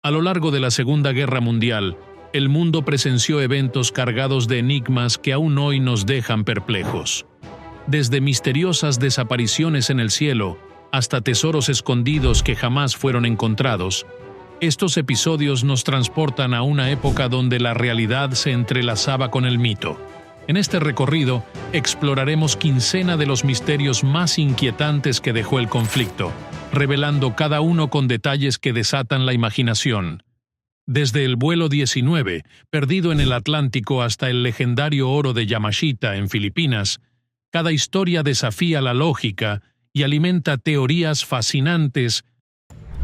A lo largo de la Segunda Guerra Mundial, el mundo presenció eventos cargados de enigmas que aún hoy nos dejan perplejos. Desde misteriosas desapariciones en el cielo hasta tesoros escondidos que jamás fueron encontrados, estos episodios nos transportan a una época donde la realidad se entrelazaba con el mito. En este recorrido, exploraremos quincena de los misterios más inquietantes que dejó el conflicto, revelando cada uno con detalles que desatan la imaginación. Desde el vuelo 19, perdido en el Atlántico, hasta el legendario oro de Yamashita en Filipinas, cada historia desafía la lógica y alimenta teorías fascinantes.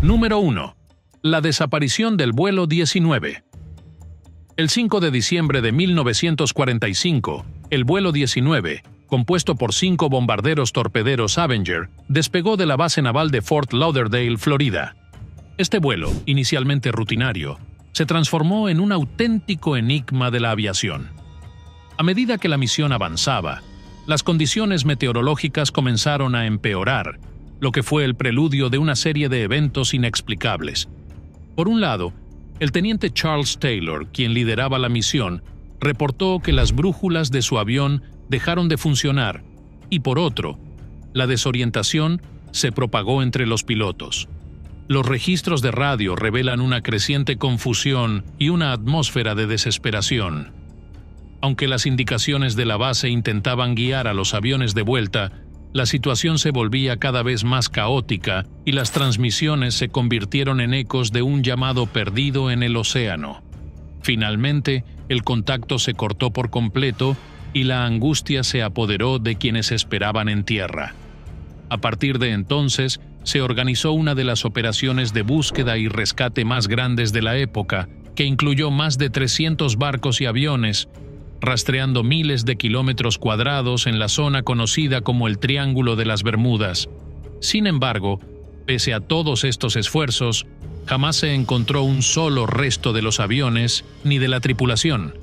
Número 1. La desaparición del vuelo 19. El 5 de diciembre de 1945, el vuelo 19, compuesto por 5 bombarderos torpederos Avenger, despegó de la base naval de Fort Lauderdale, Florida. Este vuelo, inicialmente rutinario, se transformó en un auténtico enigma de la aviación. A medida que la misión avanzaba, las condiciones meteorológicas comenzaron a empeorar, lo que fue el preludio de una serie de eventos inexplicables. Por un lado, el teniente Charles Taylor, quien lideraba la misión, reportó que las brújulas de su avión dejaron de funcionar, y por otro, la desorientación se propagó entre los pilotos. Los registros de radio revelan una creciente confusión y una atmósfera de desesperación. Aunque las indicaciones de la base intentaban guiar a los aviones de vuelta, la situación se volvía cada vez más caótica y las transmisiones se convirtieron en ecos de un llamado perdido en el océano. Finalmente, el contacto se cortó por completo y la angustia se apoderó de quienes esperaban en tierra. A partir de entonces, se organizó una de las operaciones de búsqueda y rescate más grandes de la época, que incluyó más de 300 barcos y aviones, rastreando miles de kilómetros cuadrados en la zona conocida como el Triángulo de las Bermudas. Sin embargo, pese a todos estos esfuerzos, jamás se encontró un solo resto de los aviones ni de la tripulación.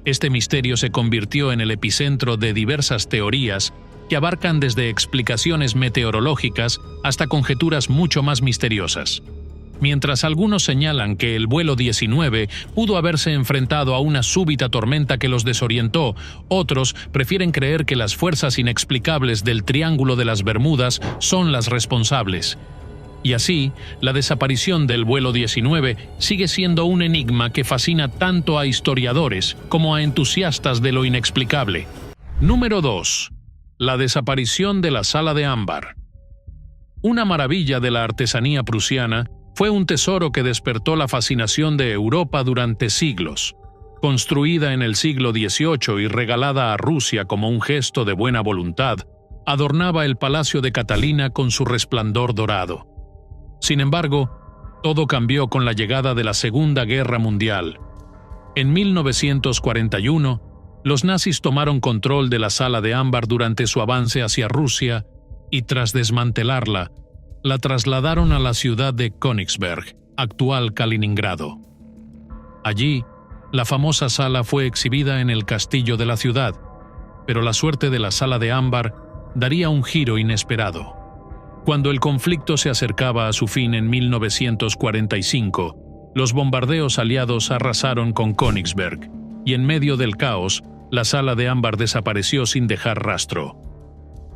Este misterio se convirtió en el epicentro de diversas teorías que abarcan desde explicaciones meteorológicas hasta conjeturas mucho más misteriosas. Mientras algunos señalan que el vuelo 19 pudo haberse enfrentado a una súbita tormenta que los desorientó, otros prefieren creer que las fuerzas inexplicables del Triángulo de las Bermudas son las responsables. Y así, la desaparición del vuelo 19 sigue siendo un enigma que fascina tanto a historiadores como a entusiastas de lo inexplicable. Número 2. La desaparición de la sala de ámbar. Una maravilla de la artesanía prusiana, fue un tesoro que despertó la fascinación de Europa durante siglos. Construida en el siglo XVIII y regalada a Rusia como un gesto de buena voluntad, adornaba el Palacio de Catalina con su resplandor dorado. Sin embargo, todo cambió con la llegada de la Segunda Guerra Mundial. En 1941, los nazis tomaron control de la sala de ámbar durante su avance hacia Rusia y, tras desmantelarla, la trasladaron a la ciudad de Königsberg, actual Kaliningrado. Allí, la famosa sala fue exhibida en el castillo de la ciudad, pero la suerte de la sala de ámbar daría un giro inesperado. Cuando el conflicto se acercaba a su fin en 1945, los bombardeos aliados arrasaron con Königsberg, y en medio del caos, la sala de ámbar desapareció sin dejar rastro.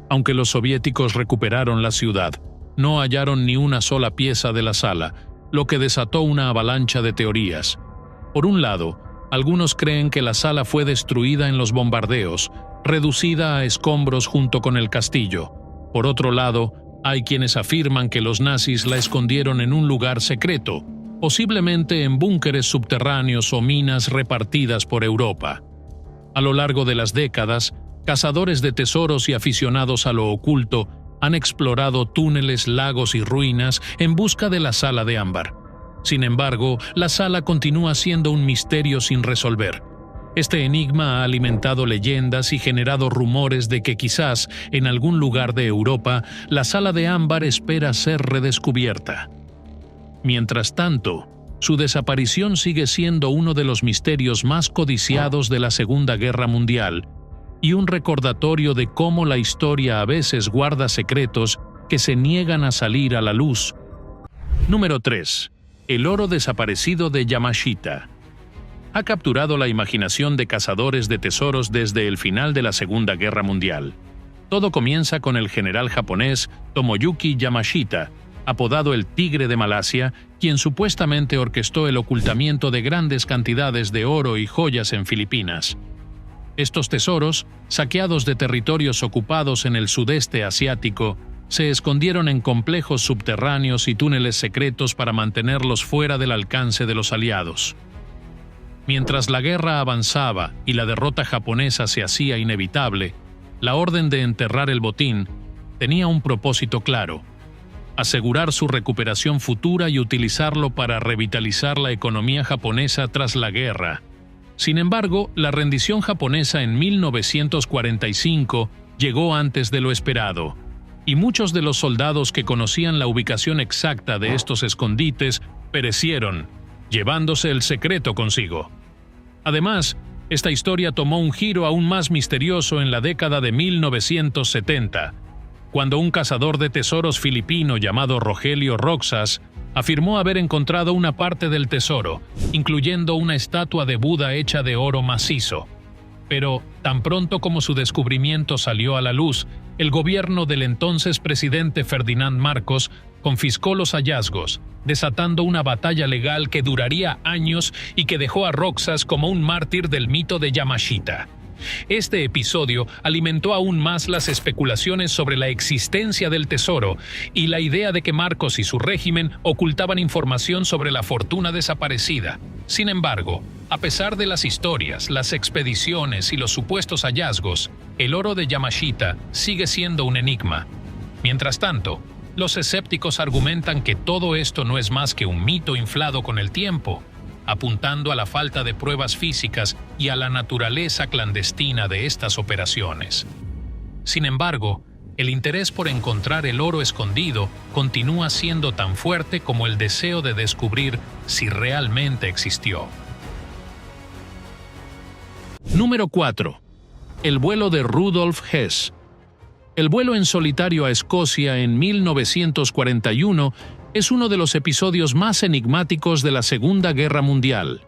Aunque los soviéticos recuperaron la ciudad, no hallaron ni una sola pieza de la sala, lo que desató una avalancha de teorías. Por un lado, algunos creen que la sala fue destruida en los bombardeos, reducida a escombros junto con el castillo. Por otro lado, hay quienes afirman que los nazis la escondieron en un lugar secreto, posiblemente en búnkeres subterráneos o minas repartidas por Europa. A lo largo de las décadas, cazadores de tesoros y aficionados a lo oculto han explorado túneles, lagos y ruinas en busca de la sala de ámbar. Sin embargo, la sala continúa siendo un misterio sin resolver. Este enigma ha alimentado leyendas y generado rumores de que quizás, en algún lugar de Europa, la sala de ámbar espera ser redescubierta. Mientras tanto, su desaparición sigue siendo uno de los misterios más codiciados de la Segunda Guerra Mundial, y un recordatorio de cómo la historia a veces guarda secretos que se niegan a salir a la luz. Número 3. el oro desaparecido de Yamashita. Ha capturado la imaginación de cazadores de tesoros desde el final de la Segunda Guerra Mundial. Todo comienza con el general japonés Tomoyuki Yamashita, apodado el Tigre de Malasia, quien supuestamente orquestó el ocultamiento de grandes cantidades de oro y joyas en Filipinas. Estos tesoros, saqueados de territorios ocupados en el sudeste asiático, se escondieron en complejos subterráneos y túneles secretos para mantenerlos fuera del alcance de los aliados. Mientras la guerra avanzaba y la derrota japonesa se hacía inevitable, la orden de enterrar el botín tenía un propósito claro: asegurar su recuperación futura y utilizarlo para revitalizar la economía japonesa tras la guerra. Sin embargo, la rendición japonesa en 1945 llegó antes de lo esperado, y muchos de los soldados que conocían la ubicación exacta de estos escondites perecieron, llevándose el secreto consigo. Además, esta historia tomó un giro aún más misterioso en la década de 1970, cuando un cazador de tesoros filipino llamado Rogelio Roxas afirmó haber encontrado una parte del tesoro, incluyendo una estatua de Buda hecha de oro macizo. Pero, tan pronto como su descubrimiento salió a la luz, el gobierno del entonces presidente Ferdinand Marcos confiscó los hallazgos, desatando una batalla legal que duraría años y que dejó a Roxas como un mártir del mito de Yamashita. Este episodio alimentó aún más las especulaciones sobre la existencia del tesoro y la idea de que Marcos y su régimen ocultaban información sobre la fortuna desaparecida. Sin embargo, a pesar de las historias, las expediciones y los supuestos hallazgos, el oro de Yamashita sigue siendo un enigma. Mientras tanto, los escépticos argumentan que todo esto no es más que un mito inflado con el tiempo, apuntando a la falta de pruebas físicas y a la naturaleza clandestina de estas operaciones. Sin embargo, el interés por encontrar el oro escondido continúa siendo tan fuerte como el deseo de descubrir si realmente existió. Número 4. El vuelo de Rudolf Hess. El vuelo en solitario a Escocia en 1941 es uno de los episodios más enigmáticos de la Segunda Guerra Mundial.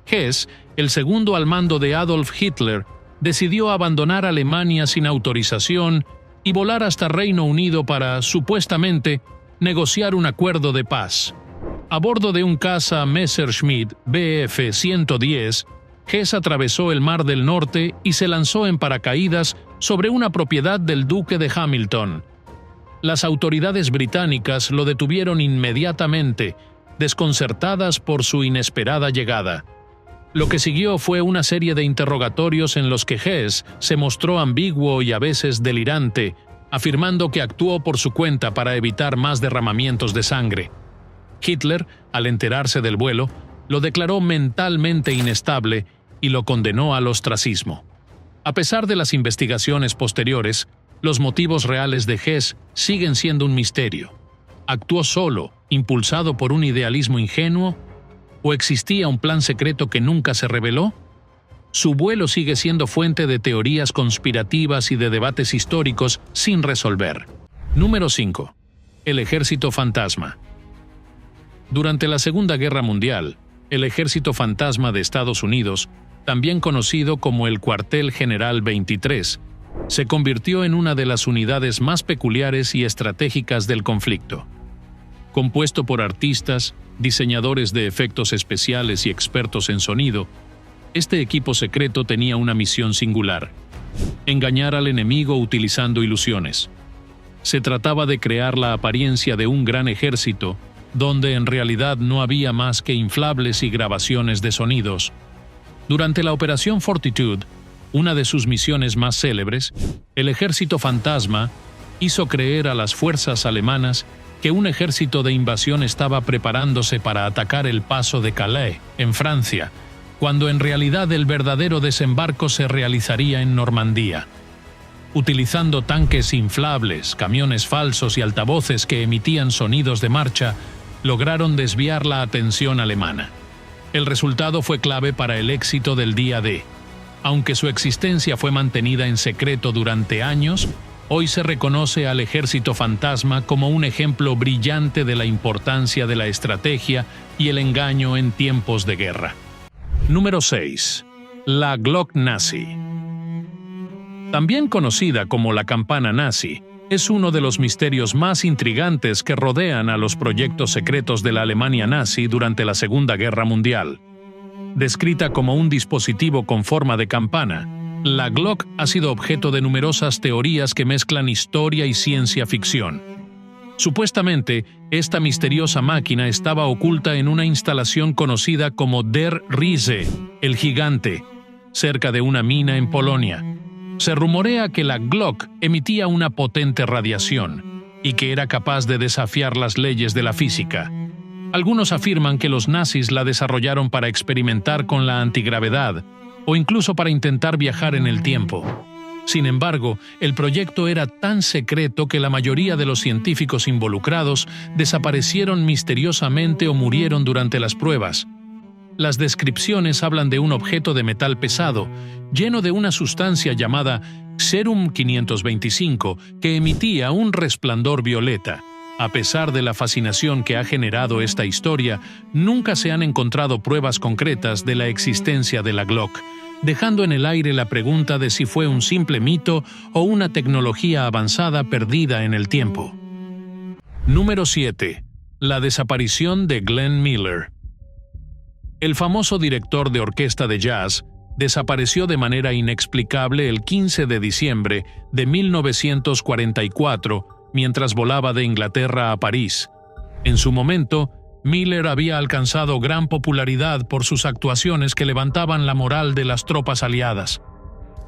Hess, el segundo al mando de Adolf Hitler, decidió abandonar Alemania sin autorización y volar hasta Reino Unido para, supuestamente, negociar un acuerdo de paz. A bordo de un caza Messerschmitt Bf 110, Hess atravesó el Mar del Norte y se lanzó en paracaídas sobre una propiedad del duque de Hamilton. Las autoridades británicas lo detuvieron inmediatamente, desconcertadas por su inesperada llegada. Lo que siguió fue una serie de interrogatorios en los que Hess se mostró ambiguo y a veces delirante, afirmando que actuó por su cuenta para evitar más derramamientos de sangre. Hitler, al enterarse del vuelo, lo declaró mentalmente inestable y lo condenó al ostracismo. A pesar de las investigaciones posteriores, los motivos reales de Hess siguen siendo un misterio. ¿Actuó solo, impulsado por un idealismo ingenuo? ¿O existía un plan secreto que nunca se reveló? Su vuelo sigue siendo fuente de teorías conspirativas y de debates históricos sin resolver. Número 5. El Ejército Fantasma. Durante la Segunda Guerra Mundial, el Ejército Fantasma de Estados Unidos, también conocido como el Cuartel General 23, se convirtió en una de las unidades más peculiares y estratégicas del conflicto. Compuesto por artistas, diseñadores de efectos especiales y expertos en sonido, este equipo secreto tenía una misión singular: engañar al enemigo utilizando ilusiones. Se trataba de crear la apariencia de un gran ejército, donde en realidad no había más que inflables y grabaciones de sonidos. Durante la Operación Fortitude, una de sus misiones más célebres, el Ejército Fantasma hizo creer a las fuerzas alemanas que un ejército de invasión estaba preparándose para atacar el paso de Calais, en Francia, cuando en realidad el verdadero desembarco se realizaría en Normandía. Utilizando tanques inflables, camiones falsos y altavoces que emitían sonidos de marcha, lograron desviar la atención alemana. El resultado fue clave para el éxito del día D. Aunque su existencia fue mantenida en secreto durante años, Hoy se reconoce al ejército fantasma como un ejemplo brillante de la importancia de la estrategia y el engaño en tiempos de guerra. Número 6. La Glock nazi. También conocida como la campana nazi, es uno de los misterios más intrigantes que rodean a los proyectos secretos de la Alemania nazi durante la Segunda Guerra Mundial. Descrita como un dispositivo con forma de campana, la Glock ha sido objeto de numerosas teorías que mezclan historia y ciencia ficción. Supuestamente, esta misteriosa máquina estaba oculta en una instalación conocida como Der Riese, el gigante, cerca de una mina en Polonia. Se rumorea que la Glock emitía una potente radiación y que era capaz de desafiar las leyes de la física. Algunos afirman que los nazis la desarrollaron para experimentar con la antigravedad o incluso para intentar viajar en el tiempo. Sin embargo, el proyecto era tan secreto que la mayoría de los científicos involucrados desaparecieron misteriosamente o murieron durante las pruebas. Las descripciones hablan de un objeto de metal pesado, lleno de una sustancia llamada Serum 525, que emitía un resplandor violeta. A pesar de la fascinación que ha generado esta historia, nunca se han encontrado pruebas concretas de la existencia de la Glock, dejando en el aire la pregunta de si fue un simple mito o una tecnología avanzada perdida en el tiempo. Número 7. La desaparición de Glenn Miller. El famoso director de orquesta de jazz desapareció de manera inexplicable el 15 de diciembre de 1944 mientras volaba de Inglaterra a París. En su momento, Miller había alcanzado gran popularidad por sus actuaciones que levantaban la moral de las tropas aliadas.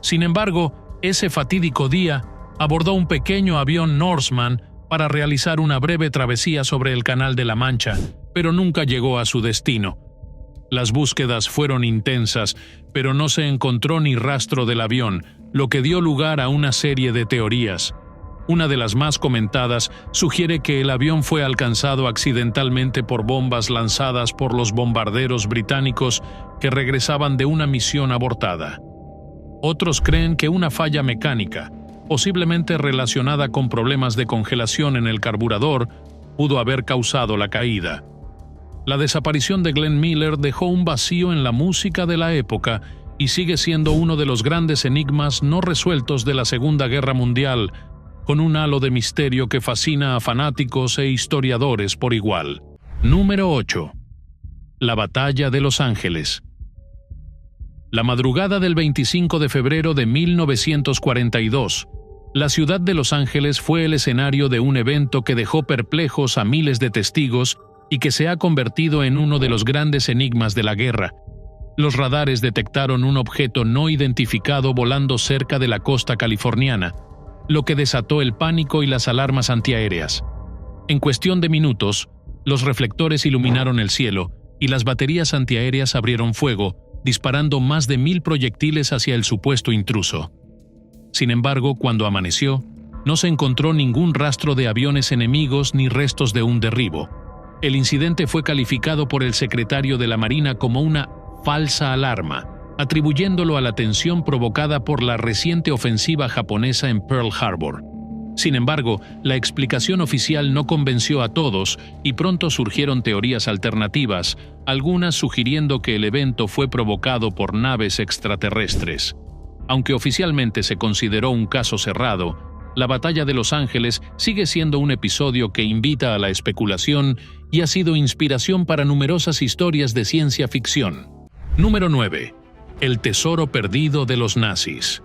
Sin embargo, ese fatídico día abordó un pequeño avión Norseman para realizar una breve travesía sobre el Canal de la Mancha, pero nunca llegó a su destino. Las búsquedas fueron intensas, pero no se encontró ni rastro del avión, lo que dio lugar a una serie de teorías. Una de las más comentadas sugiere que el avión fue alcanzado accidentalmente por bombas lanzadas por los bombarderos británicos que regresaban de una misión abortada. Otros creen que una falla mecánica, posiblemente relacionada con problemas de congelación en el carburador, pudo haber causado la caída. La desaparición de Glenn Miller dejó un vacío en la música de la época y sigue siendo uno de los grandes enigmas no resueltos de la Segunda Guerra Mundial, con un halo de misterio que fascina a fanáticos e historiadores por igual. Número 8. La Batalla de Los Ángeles. La madrugada del 25 de febrero de 1942, la ciudad de Los Ángeles fue el escenario de un evento que dejó perplejos a miles de testigos y que se ha convertido en uno de los grandes enigmas de la guerra. Los radares detectaron un objeto no identificado volando cerca de la costa californiana, lo que desató el pánico y las alarmas antiaéreas. En cuestión de minutos, los reflectores iluminaron el cielo y las baterías antiaéreas abrieron fuego, disparando más de 1000 proyectiles hacia el supuesto intruso. Sin embargo, cuando amaneció, no se encontró ningún rastro de aviones enemigos ni restos de un derribo. El incidente fue calificado por el secretario de la Marina como una falsa alarma, atribuyéndolo a la tensión provocada por la reciente ofensiva japonesa en Pearl Harbor. Sin embargo, la explicación oficial no convenció a todos y pronto surgieron teorías alternativas, algunas sugiriendo que el evento fue provocado por naves extraterrestres. Aunque oficialmente se consideró un caso cerrado, la Batalla de Los Ángeles sigue siendo un episodio que invita a la especulación y ha sido inspiración para numerosas historias de ciencia ficción. Número 9. El tesoro perdido de los nazis.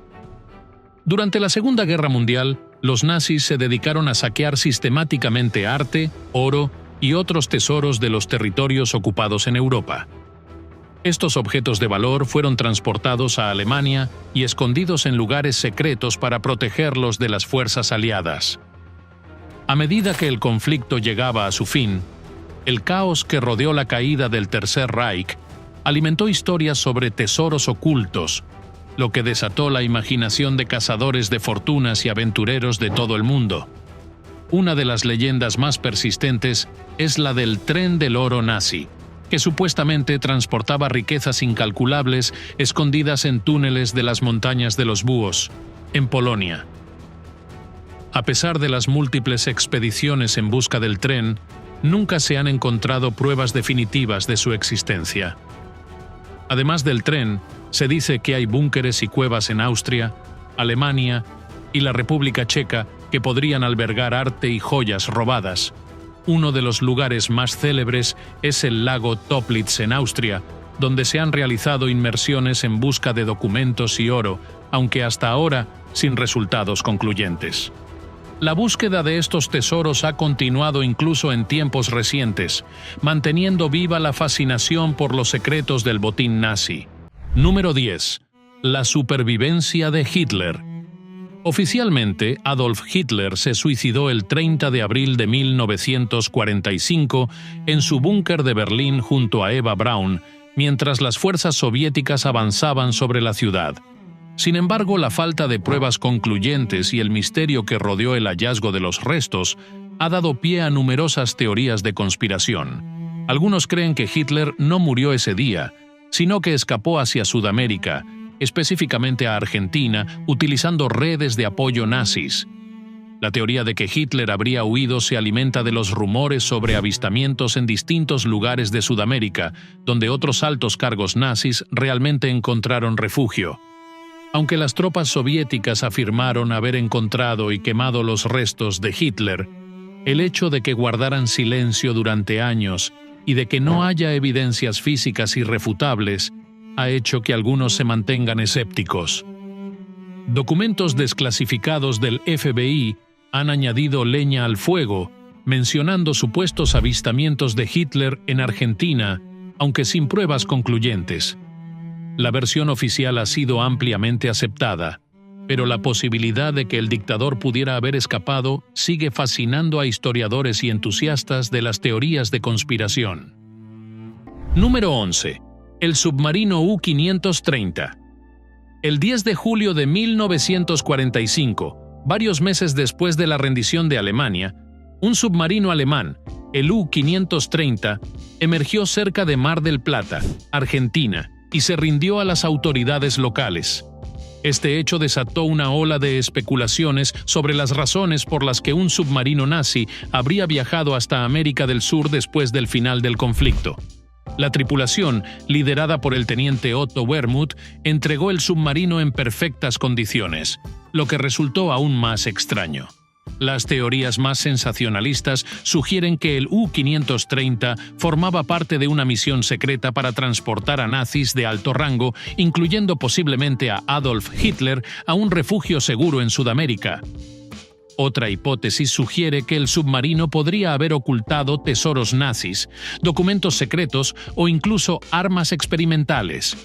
Durante la Segunda Guerra Mundial, los nazis se dedicaron a saquear sistemáticamente arte, oro y otros tesoros de los territorios ocupados en Europa. Estos objetos de valor fueron transportados a Alemania y escondidos en lugares secretos para protegerlos de las fuerzas aliadas. A medida que el conflicto llegaba a su fin, el caos que rodeó la caída del Tercer Reich alimentó historias sobre tesoros ocultos, lo que desató la imaginación de cazadores de fortunas y aventureros de todo el mundo. Una de las leyendas más persistentes es la del tren del oro nazi, que supuestamente transportaba riquezas incalculables escondidas en túneles de las montañas de los Búhos, en Polonia. A pesar de las múltiples expediciones en busca del tren, nunca se han encontrado pruebas definitivas de su existencia. Además del tren, se dice que hay búnkeres y cuevas en Austria, Alemania y la República Checa que podrían albergar arte y joyas robadas. Uno de los lugares más célebres es el lago Toplitz en Austria, donde se han realizado inmersiones en busca de documentos y oro, aunque hasta ahora sin resultados concluyentes. La búsqueda de estos tesoros ha continuado incluso en tiempos recientes, manteniendo viva la fascinación por los secretos del botín nazi. Número 10. La supervivencia de Hitler. Oficialmente, Adolf Hitler se suicidó el 30 de abril de 1945 en su búnker de Berlín junto a Eva Braun, mientras las fuerzas soviéticas avanzaban sobre la ciudad. Sin embargo, la falta de pruebas concluyentes y el misterio que rodeó el hallazgo de los restos ha dado pie a numerosas teorías de conspiración. Algunos creen que Hitler no murió ese día, sino que escapó hacia Sudamérica, específicamente a Argentina, utilizando redes de apoyo nazis. La teoría de que Hitler habría huido se alimenta de los rumores sobre avistamientos en distintos lugares de Sudamérica, donde otros altos cargos nazis realmente encontraron refugio. Aunque las tropas soviéticas afirmaron haber encontrado y quemado los restos de Hitler, el hecho de que guardaran silencio durante años y de que no haya evidencias físicas irrefutables ha hecho que algunos se mantengan escépticos. Documentos desclasificados del FBI han añadido leña al fuego, mencionando supuestos avistamientos de Hitler en Argentina, aunque sin pruebas concluyentes. La versión oficial ha sido ampliamente aceptada, pero la posibilidad de que el dictador pudiera haber escapado sigue fascinando a historiadores y entusiastas de las teorías de conspiración. Número 11. El submarino U-530. El 10 de julio de 1945, varios meses después de la rendición de Alemania, un submarino alemán, el U-530, emergió cerca de Mar del Plata, Argentina, y se rindió a las autoridades locales. Este hecho desató una ola de especulaciones sobre las razones por las que un submarino nazi habría viajado hasta América del Sur después del final del conflicto. La tripulación, liderada por el teniente Otto Wermuth, entregó el submarino en perfectas condiciones, lo que resultó aún más extraño. Las teorías más sensacionalistas sugieren que el U-530 formaba parte de una misión secreta para transportar a nazis de alto rango, incluyendo posiblemente a Adolf Hitler, a un refugio seguro en Sudamérica. Otra hipótesis sugiere que el submarino podría haber ocultado tesoros nazis, documentos secretos o incluso armas experimentales.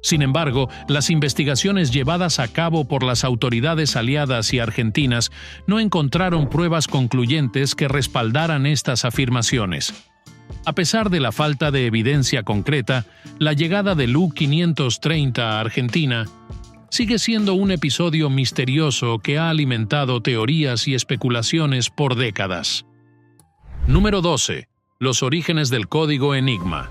Sin embargo, las investigaciones llevadas a cabo por las autoridades aliadas y argentinas no encontraron pruebas concluyentes que respaldaran estas afirmaciones. A pesar de la falta de evidencia concreta, la llegada del U-530 a Argentina sigue siendo un episodio misterioso que ha alimentado teorías y especulaciones por décadas. Número 12. Los orígenes del código Enigma.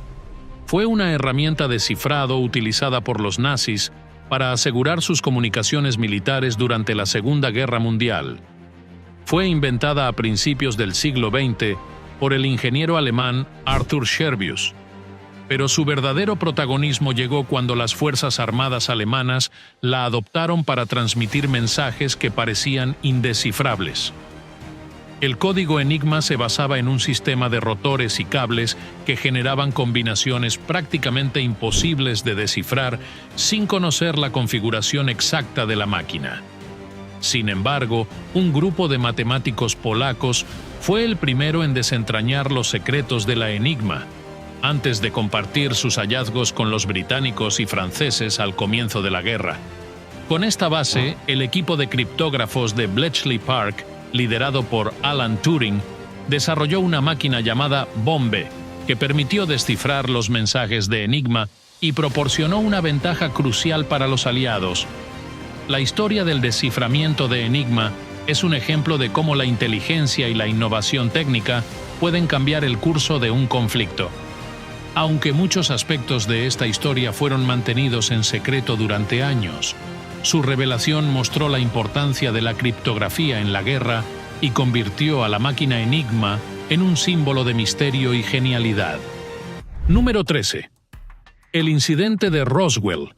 Fue una herramienta de cifrado utilizada por los nazis para asegurar sus comunicaciones militares durante la Segunda Guerra Mundial. Fue inventada a principios del siglo XX por el ingeniero alemán Arthur Scherbius, pero su verdadero protagonismo llegó cuando las Fuerzas Armadas alemanas la adoptaron para transmitir mensajes que parecían indescifrables. El código Enigma se basaba en un sistema de rotores y cables que generaban combinaciones prácticamente imposibles de descifrar sin conocer la configuración exacta de la máquina. Sin embargo, un grupo de matemáticos polacos fue el primero en desentrañar los secretos de la Enigma, antes de compartir sus hallazgos con los británicos y franceses al comienzo de la guerra. Con esta base, el equipo de criptógrafos de Bletchley Park, liderado por Alan Turing, desarrolló una máquina llamada Bombe, que permitió descifrar los mensajes de Enigma y proporcionó una ventaja crucial para los aliados. La historia del desciframiento de Enigma es un ejemplo de cómo la inteligencia y la innovación técnica pueden cambiar el curso de un conflicto. Aunque muchos aspectos de esta historia fueron mantenidos en secreto durante años, Su revelación mostró la importancia de la criptografía en la guerra y convirtió a la máquina Enigma en un símbolo de misterio y genialidad. Número 13. El incidente de Roswell.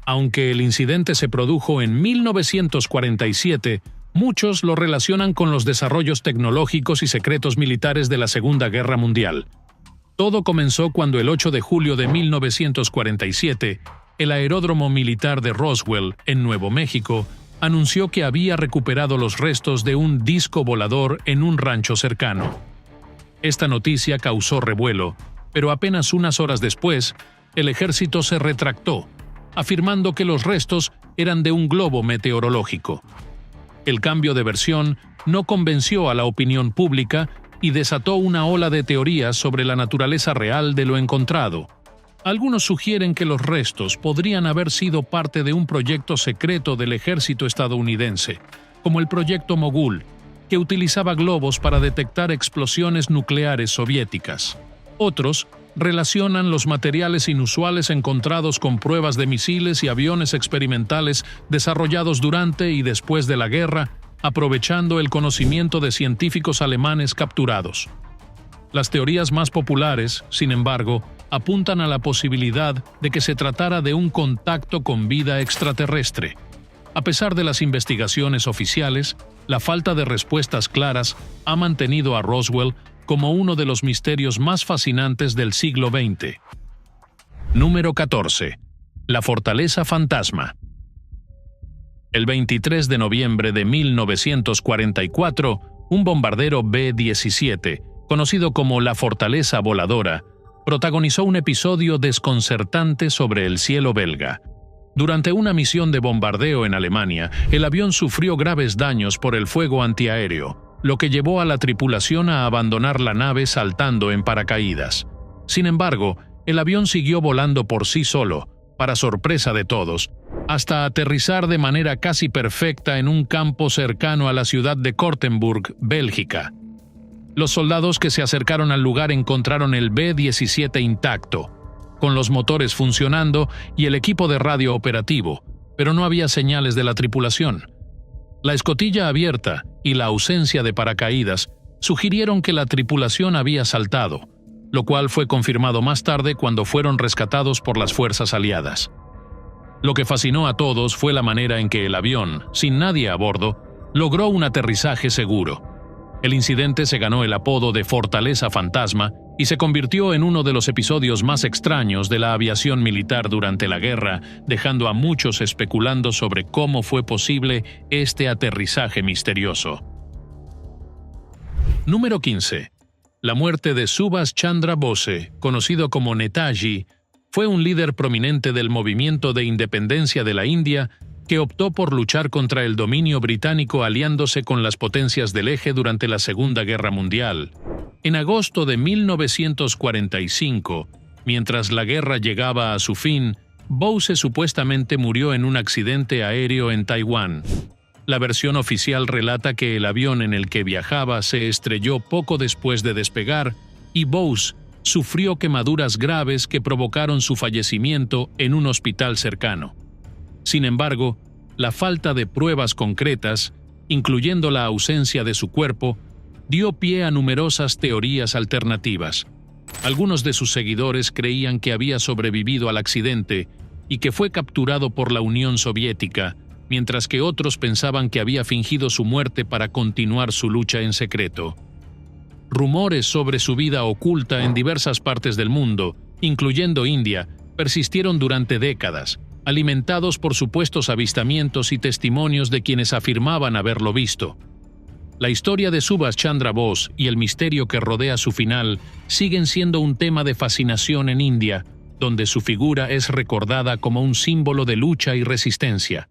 Aunque el incidente se produjo en 1947, muchos lo relacionan con los desarrollos tecnológicos y secretos militares de la Segunda Guerra Mundial. Todo comenzó cuando el 8 de julio de 1947, el aeródromo militar de Roswell, en Nuevo México, anunció que había recuperado los restos de un disco volador en un rancho cercano. Esta noticia causó revuelo, pero apenas unas horas después, el ejército se retractó, afirmando que los restos eran de un globo meteorológico. El cambio de versión no convenció a la opinión pública y desató una ola de teorías sobre la naturaleza real de lo encontrado. Algunos sugieren que los restos podrían haber sido parte de un proyecto secreto del ejército estadounidense, como el Proyecto Mogul, que utilizaba globos para detectar explosiones nucleares soviéticas. Otros relacionan los materiales inusuales encontrados con pruebas de misiles y aviones experimentales desarrollados durante y después de la guerra, aprovechando el conocimiento de científicos alemanes capturados. Las teorías más populares, sin embargo, apuntan a la posibilidad de que se tratara de un contacto con vida extraterrestre. A pesar de las investigaciones oficiales, la falta de respuestas claras ha mantenido a Roswell como uno de los misterios más fascinantes del siglo XX. Número 14. La Fortaleza Fantasma. El 23 de noviembre de 1944, un bombardero B-17, conocido como la Fortaleza Voladora, protagonizó un episodio desconcertante sobre el cielo belga. Durante una misión de bombardeo en Alemania, el avión sufrió graves daños por el fuego antiaéreo, lo que llevó a la tripulación a abandonar la nave saltando en paracaídas. Sin embargo, el avión siguió volando por sí solo, para sorpresa de todos, hasta aterrizar de manera casi perfecta en un campo cercano a la ciudad de Kortenburg, Bélgica. Los soldados que se acercaron al lugar encontraron el B-17 intacto, con los motores funcionando y el equipo de radio operativo, pero no había señales de la tripulación. La escotilla abierta y la ausencia de paracaídas sugirieron que la tripulación había saltado, lo cual fue confirmado más tarde cuando fueron rescatados por las fuerzas aliadas. Lo que fascinó a todos fue la manera en que el avión, sin nadie a bordo, logró un aterrizaje seguro. El incidente se ganó el apodo de Fortaleza Fantasma y se convirtió en uno de los episodios más extraños de la aviación militar durante la guerra, dejando a muchos especulando sobre cómo fue posible este aterrizaje misterioso. Número 15. La muerte de Subhas Chandra Bose, conocido como Netaji, fue un líder prominente del movimiento de independencia de la India que optó por luchar contra el dominio británico aliándose con las potencias del eje durante la Segunda Guerra Mundial. En agosto de 1945, mientras la guerra llegaba a su fin, Bose supuestamente murió en un accidente aéreo en Taiwán. La versión oficial relata que el avión en el que viajaba se estrelló poco después de despegar y Bose sufrió quemaduras graves que provocaron su fallecimiento en un hospital cercano. Sin embargo, la falta de pruebas concretas, incluyendo la ausencia de su cuerpo, dio pie a numerosas teorías alternativas. Algunos de sus seguidores creían que había sobrevivido al accidente y que fue capturado por la Unión Soviética, mientras que otros pensaban que había fingido su muerte para continuar su lucha en secreto. Rumores sobre su vida oculta en diversas partes del mundo, incluyendo India, persistieron durante décadas, alimentados por supuestos avistamientos y testimonios de quienes afirmaban haberlo visto. La historia de Subhas Chandra Bose y el misterio que rodea su final siguen siendo un tema de fascinación en India, donde su figura es recordada como un símbolo de lucha y resistencia.